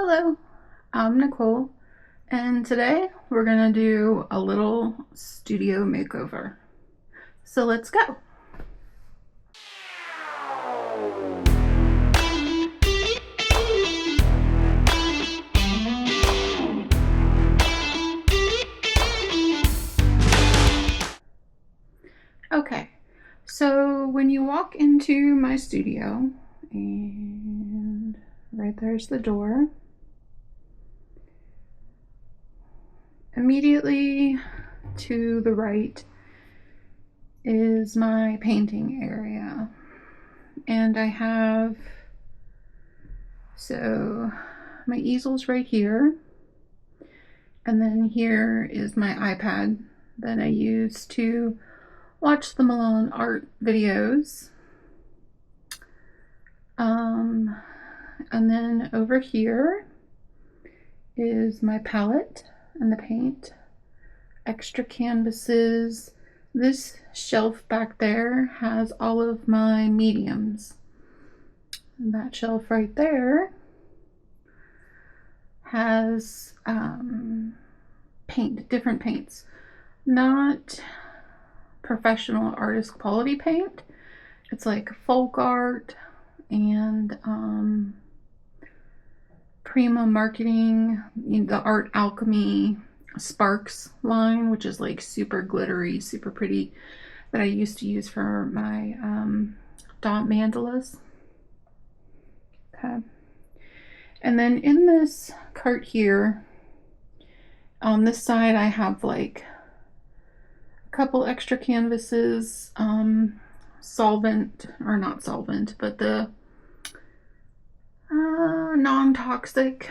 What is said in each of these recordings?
Hello, I'm Nicole, and today we're gonna do a little studio makeover. So let's go. Okay, so when you walk into my studio, and right there's the door, immediately to the right is my painting area. And I have, so my easel's right here. And then here is my iPad that I use to watch the Malone art videos. And then over here is my palette and the paint, extra canvases. This shelf back there has all of my mediums. And that shelf right there has different paints. Not professional artist quality paint. It's like folk art and Prima Marketing, the Art Alchemy Sparks line, which is like super glittery, super pretty, that I used to use for my dot mandalas. Okay. And then in this cart here, on this side, I have like a couple extra canvases, solvent, or not solvent, but the non-toxic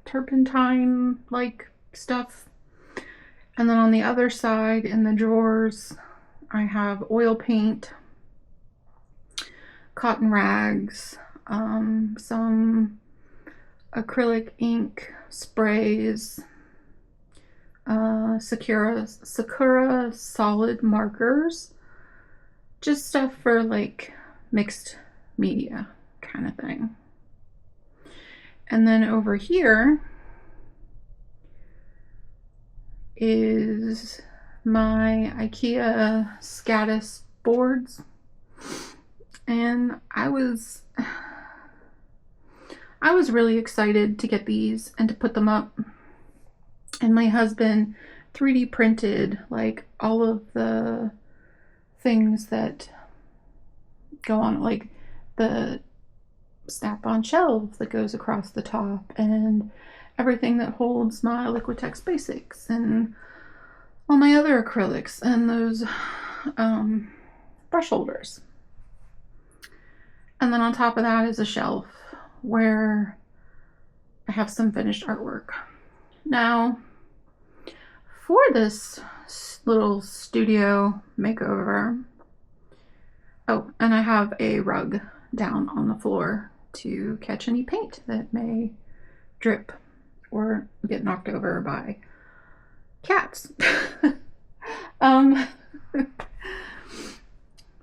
turpentine like stuff. And then on the other side in the drawers, I have oil paint, cotton rags, some acrylic ink sprays, Sakura solid markers, just stuff for like mixed media kind of thing. And then over here is my IKEA Scatus boards. And I was really excited to get these and to put them up. And my husband 3D printed like all of the things that go on, like the snap-on shelf that goes across the top, and everything that holds my Liquitex Basics, and all my other acrylics, and those brush holders. And then on top of that is a shelf where I have some finished artwork. Now, for this little studio makeover, oh, and I have a rug down on the floor to catch any paint that may drip or get knocked over by cats.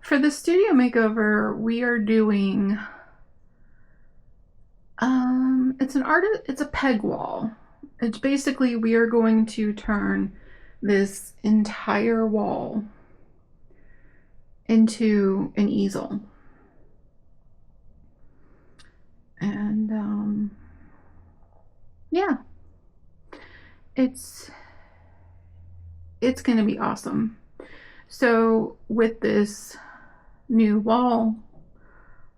For the studio makeover, we are doing it's a peg wall. It's basically, we are going to turn this entire wall into an easel. And yeah, it's gonna be awesome. So with this new wall,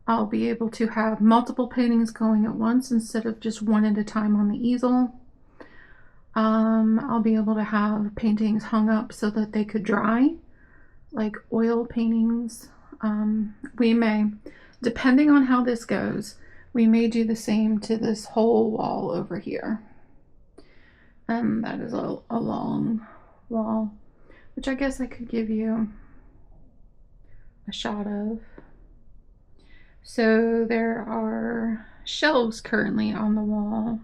I'll be able to have multiple paintings going at once instead of just one at a time on the easel. I'll be able to have paintings hung up so that they could dry, like oil paintings. We may, depending on how this goes, we may do the same to this whole wall over here. And that is a long wall, which I guess I could give you a shot of. So there are shelves currently on the wall,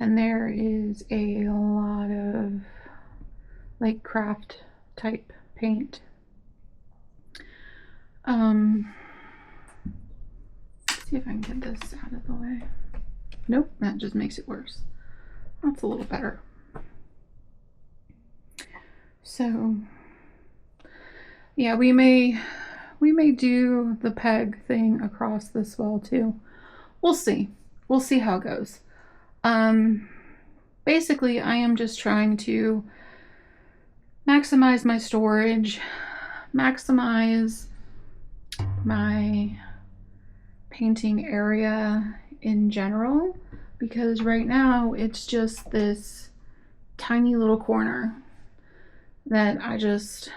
and there is a lot of like craft type paint. Let's see if I can get this out of the way. Nope, that just makes it worse. That's a little better. So, yeah, we may do the peg thing across this wall too. We'll see. We'll see how it goes. Basically, I am just trying to maximize my storage, maximize my painting area in general, because right now it's just this tiny little corner that I just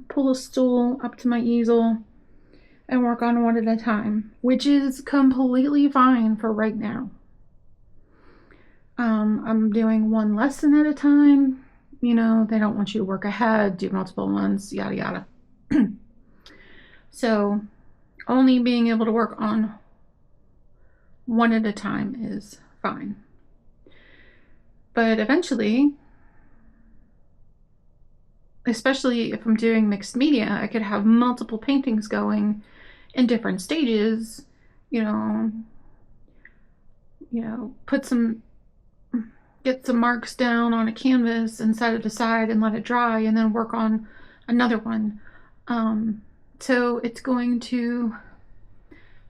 pull a stool up to my easel and work on one at a time, which is completely fine for right now. I'm doing one lesson at a time. You know, they don't want you to work ahead, do multiple ones, yada yada. So only being able to work on one at a time is fine. But eventually, especially if I'm doing mixed media, I could have multiple paintings going in different stages, you know, get some marks down on a canvas and set it aside and let it dry, and then work on another one. So it's going to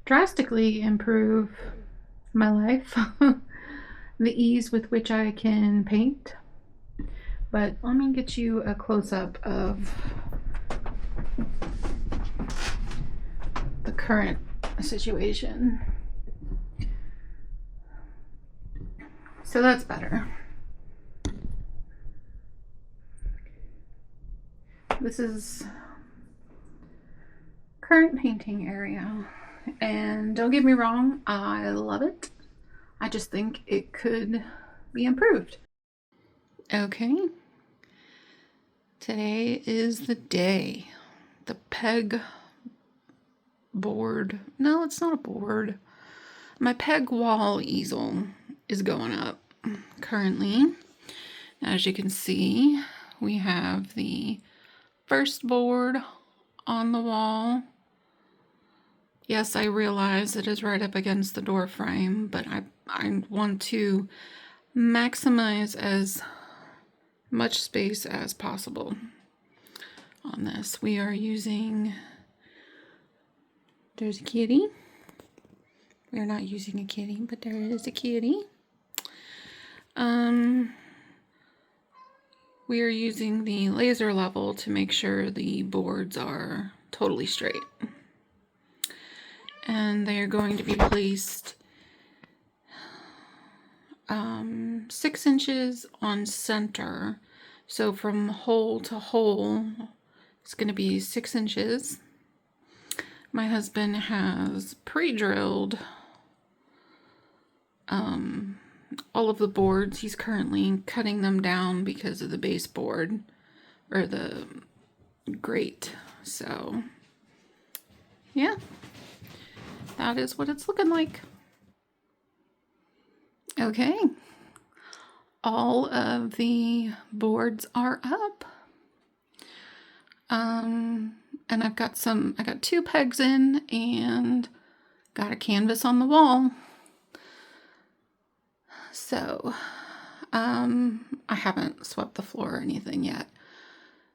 drastically improve my life, the ease with which I can paint. But let me get you a close-up of the current situation. So that's better. This is current painting area, and don't get me wrong, I love it. I just think it could be improved. Okay, today is the day. The peg board, no, it's not a board. My peg wall easel is going up currently. As you can see, we have the first board on the wall. Yes, I realize it is right up against the door frame, but I want to maximize as much space as possible on this. We are using, there's a kitty. We are not using a kitty, but there is a kitty. We are using the laser level to make sure the boards are totally straight. And they are going to be placed 6 inches on center. So from hole to hole, it's going to be 6 inches. My husband has pre-drilled all of the boards. He's currently cutting them down because of the baseboard or the grate. So yeah, that is what it's looking like. Okay, all of the boards are up. And I got 2 pegs in and got a canvas on the wall. So, I haven't swept the floor or anything yet.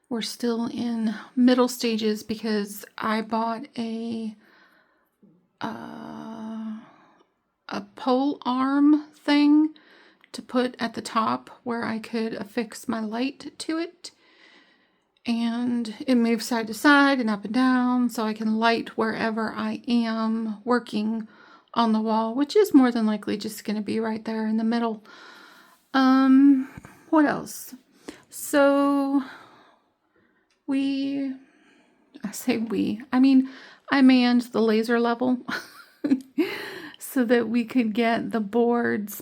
We're still in middle stages because I bought a pole arm thing to put at the top where I could affix my light to it. And it moves side to side and up and down, so I can light wherever I am working on the wall, which is more than likely just going to be right there in the middle. What else? So I manned the laser level so that we could get the boards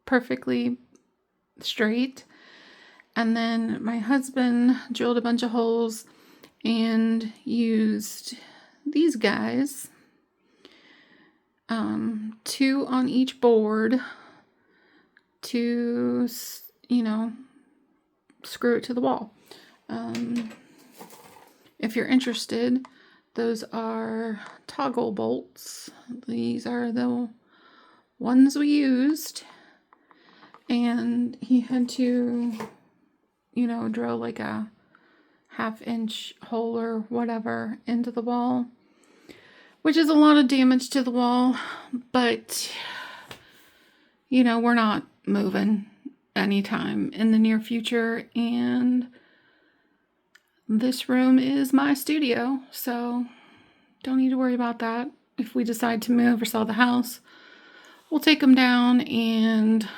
perfectly straight. And then my husband drilled a bunch of holes and used these guys, 2 on each board, to, screw it to the wall. If you're interested, those are toggle bolts. These are the ones we used, and he had to, drill like a 1/2 inch hole or whatever into the wall, which is a lot of damage to the wall, but we're not moving anytime in the near future, and this room is my studio, so don't need to worry about that. If we decide to move or sell the house, we'll take them down and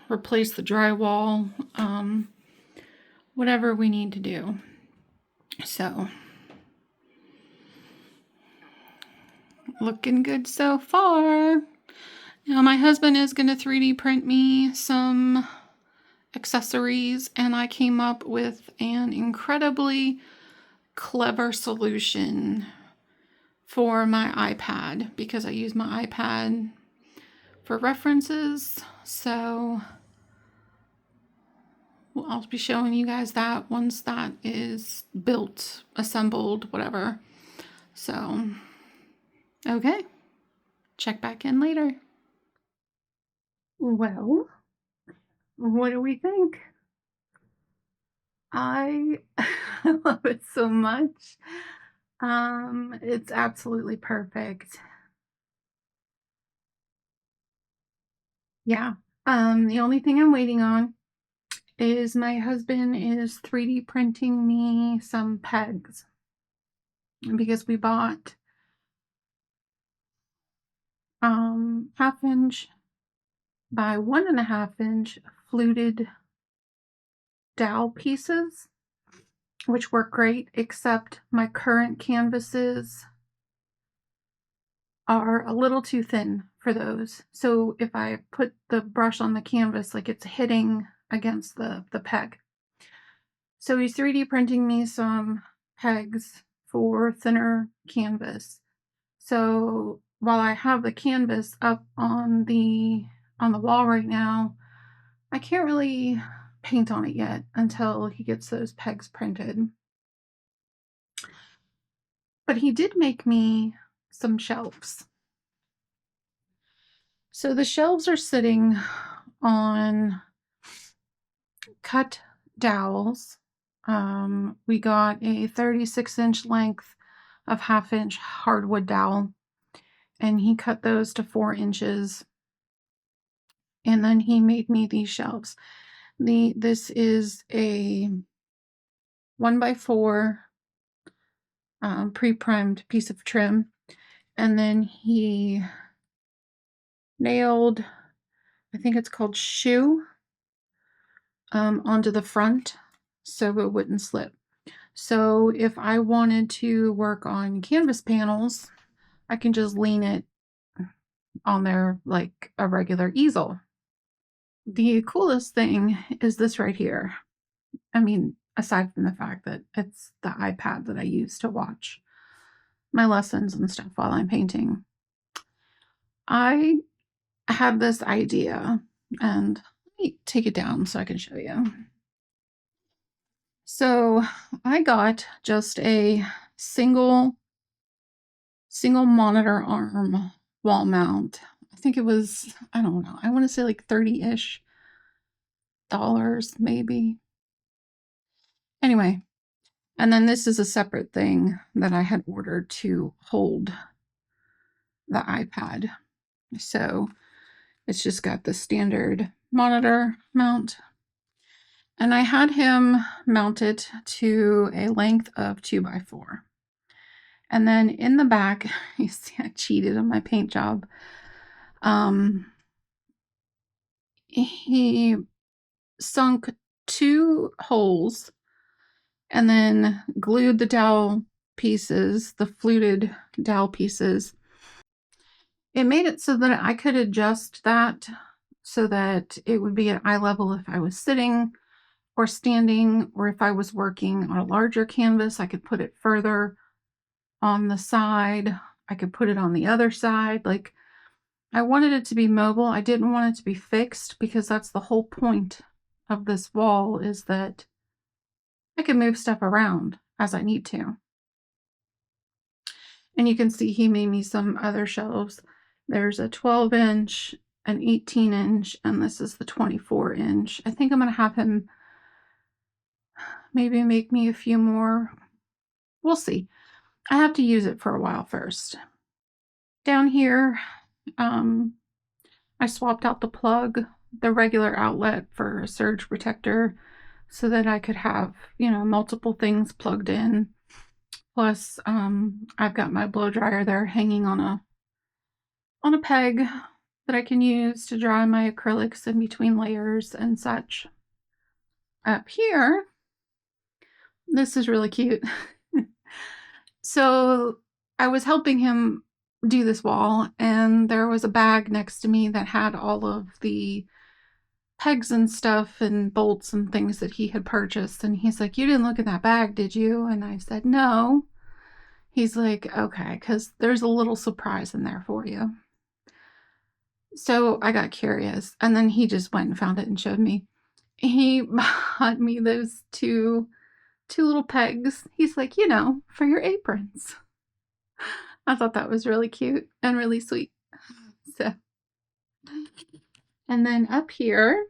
replace the drywall, whatever we need to do. So, looking good so far. Now my husband is going to 3D print me some accessories, and I came up with an incredibly clever solution for my iPad, because I use my iPad for references. So I'll be showing you guys that once that is built, assembled, whatever. So, okay, check back in later. Well, what do we think? I love it so much. It's absolutely perfect. Yeah. The only thing I'm waiting on is my husband is 3D printing me some pegs, because we bought 1/2 inch by 1.5 inch fluted dowel pieces, which work great, except my current canvases are a little too thin for those. So if I put the brush on the canvas, like, it's hitting against the peg. So he's 3D printing me some pegs for thinner canvas. So while I have the canvas up on the wall right now, I can't really paint on it yet until he gets those pegs printed. But he did make me some shelves. So the shelves are sitting on cut dowels. We got a 36-inch length of 1/2 inch hardwood dowel, and he cut those to 4 inches. And then he made me these shelves. This is a 1x4 pre-primed piece of trim, and then he nailed, I think it's called shoe, onto the front so it wouldn't slip. So if I wanted to work on canvas panels, I can just lean it on there like a regular easel. The coolest thing is this right here. I mean, aside from the fact that it's the iPad that I use to watch my lessons and stuff while I'm painting, I had this idea, and let me take it down so I can show you. So I got just a single monitor arm wall mount. I think it was, I don't know, I want to say like $30-ish, maybe. Anyway, and then this is a separate thing that I had ordered to hold the iPad. So it's just got the standard monitor mount. And I had him mount it to a length of 2x4. And then in the back, you see I cheated on my paint job. He sunk 2 holes and then glued the dowel pieces, the fluted dowel pieces. It made it so that I could adjust that so that it would be at eye level if I was sitting or standing, or if I was working on a larger canvas, I could put it further on the side. I could put it on the other side. Like, I wanted it to be mobile. I didn't want it to be fixed, because that's the whole point of this wall, is that I can move stuff around as I need to. And you can see he made me some other shelves. There's a 12-inch an 18-inch, and this is the 24-inch. I think I'm going to have him maybe make me a few more. We'll see. I have to use it for a while first. Down here, I swapped out the plug, the regular outlet for a surge protector, so that I could have, multiple things plugged in. Plus, I've got my blow dryer there hanging on a peg that I can use to dry my acrylics in between layers and such. Up here, this is really cute. So I was helping him do this wall, and there was a bag next to me that had all of the pegs and stuff and bolts and things that he had purchased. And he's like, "You didn't look at that bag, did you?" And I said, "No." He's like, "Okay, because there's a little surprise in there for you." So I got curious, and then he just went and found it and showed me. He bought me those two little pegs. He's like, for your aprons. I thought that was really cute and really sweet. So, and then up here,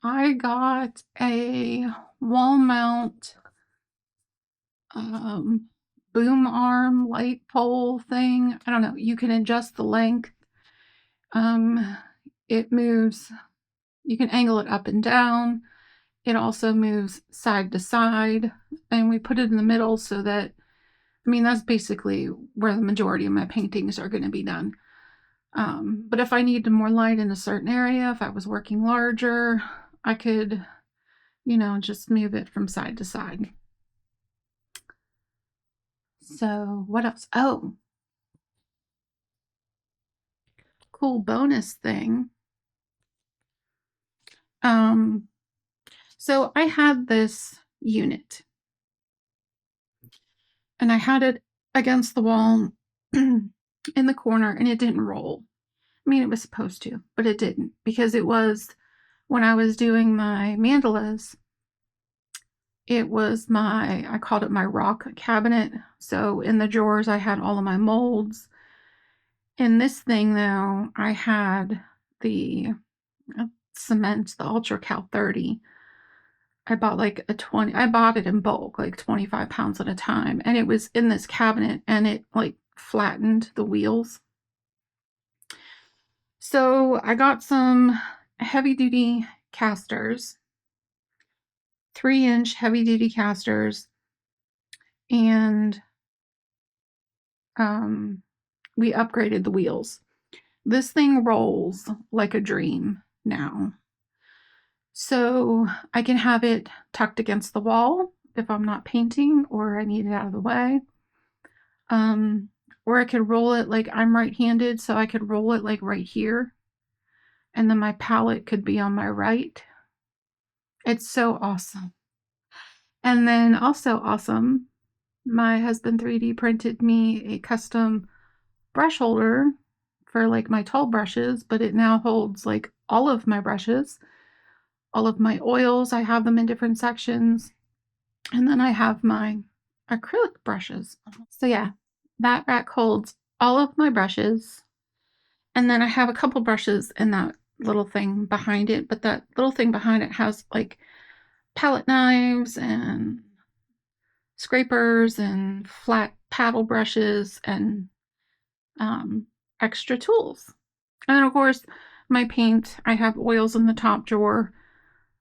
I got a wall mount boom arm light pole thing. I don't know. You can adjust the length. It moves. You can angle it up and down. It also moves side to side, and we put it in the middle so that, that's basically where the majority of my paintings are going to be done. But if I needed more light in a certain area, if I was working larger, I could, just move it from side to side. So what else? Oh, cool bonus thing. So I had this unit, and I had it against the wall in the corner, and it didn't roll. It was supposed to, but it didn't, because it was, when I was doing my mandalas, it was I called it my rock cabinet. So in the drawers, I had all of my molds. In this thing, though, I had the cement, the Ultra Cal 30. I bought I bought it in bulk, like 25 pounds at a time. And it was in this cabinet, and it flattened the wheels. So I got some heavy duty casters, 3-inch heavy duty casters, and we upgraded the wheels. This thing rolls like a dream now. So I can have it tucked against the wall if I'm not painting or I need it out of the way. Or I could roll it, like I'm right-handed, so I could roll it like right here. And then my palette could be on my right. It's so awesome. And then also awesome, my husband 3D printed me a custom brush holder for my tall brushes, but it now holds all of my brushes, all of my oils. I have them in different sections. And then I have my acrylic brushes. So yeah, that rack holds all of my brushes. And then I have a couple brushes in that little thing behind it, but that little thing behind it has palette knives and scrapers and flat paddle brushes and extra tools. And then of course my paint, I have oils in the top drawer,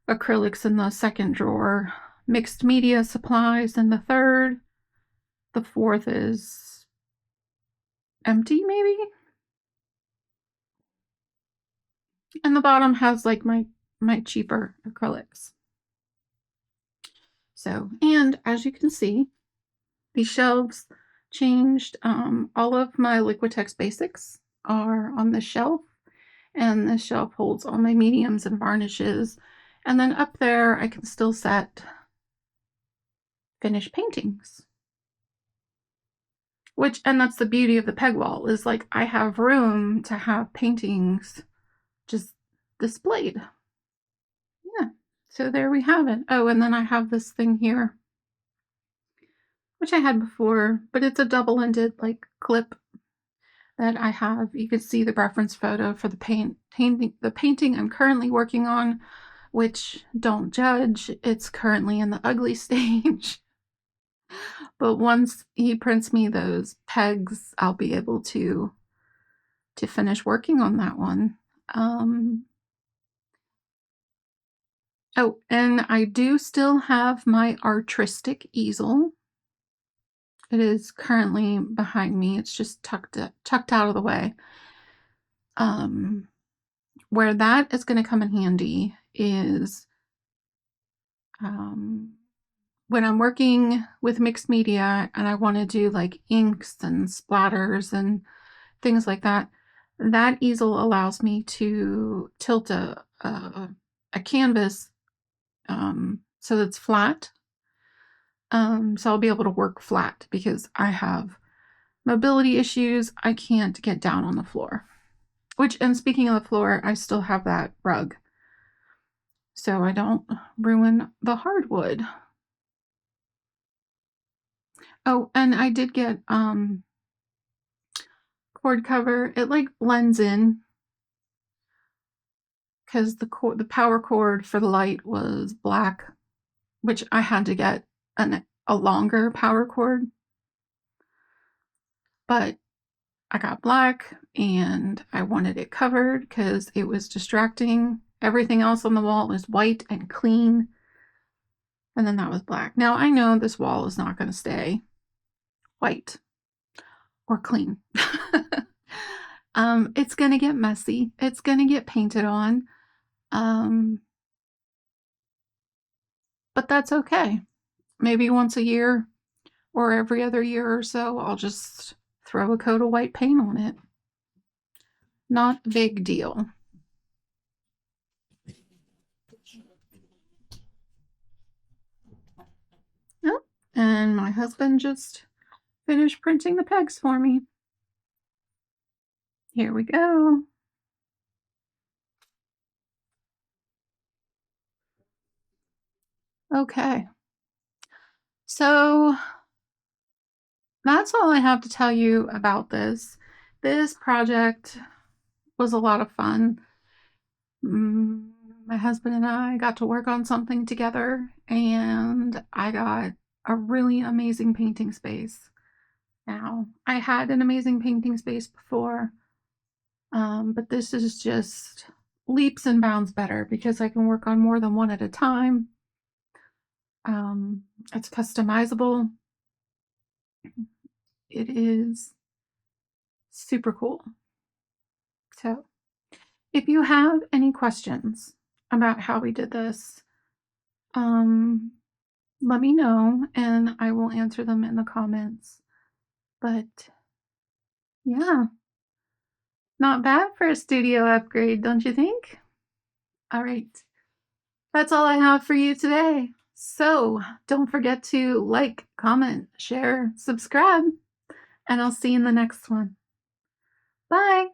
acrylics in the second drawer, mixed media supplies in the third, the fourth is empty maybe, and the bottom has my cheaper acrylics. So, and as you can see, these shelves changed. All of my Liquitex basics are on this shelf, and this shelf holds all my mediums and varnishes. And then up there, I can still set finished paintings. And that's the beauty of the peg wall, is I have room to have paintings just displayed. Yeah, so there we have it. Oh, and then I have this thing here, which I had before, but it's a double-ended clip that I have. You can see the reference photo for the painting I'm currently working on, which don't judge. It's currently in the ugly stage. But once he prints me those pegs, I'll be able to finish working on that one. Oh, and I do still have my artistic easel. It is currently behind me. It's just tucked out of the way. Where that is going to come in handy is when I'm working with mixed media and I want to do like inks and splatters and things like that. That easel allows me to tilt a canvas so that it's flat. So I'll be able to work flat because I have mobility issues. I can't get down on the floor. And speaking of the floor, I still have that rug, so I don't ruin the hardwood. Oh, and I did get cord cover. It like blends in because the power cord for the light was black, which I had to get a longer power cord. But I got black and I wanted it covered because it was distracting. Everything else on the wall is white and clean. And then that was black. Now I know this wall is not going to stay white or clean. It's going to get messy. It's going to get painted on. But that's okay. Maybe once a year or every other year or so, I'll just throw a coat of white paint on it. Not a big deal. Yep. And my husband just finished printing the pegs for me. Here we go. Okay. So that's all I have to tell you about this. This project was a lot of fun. My husband and I got to work on something together, and I got a really amazing painting space. Now, I had an amazing painting space before, but this is just leaps and bounds better because I can work on more than one at a time. It's customizable. It is super cool. So if you have any questions about how we did this, let me know and I will answer them in the comments. But yeah, not bad for a studio upgrade, don't you think? All right, that's all I have for you today. So don't forget to like, comment, share, subscribe, and I'll see you in the next one. Bye.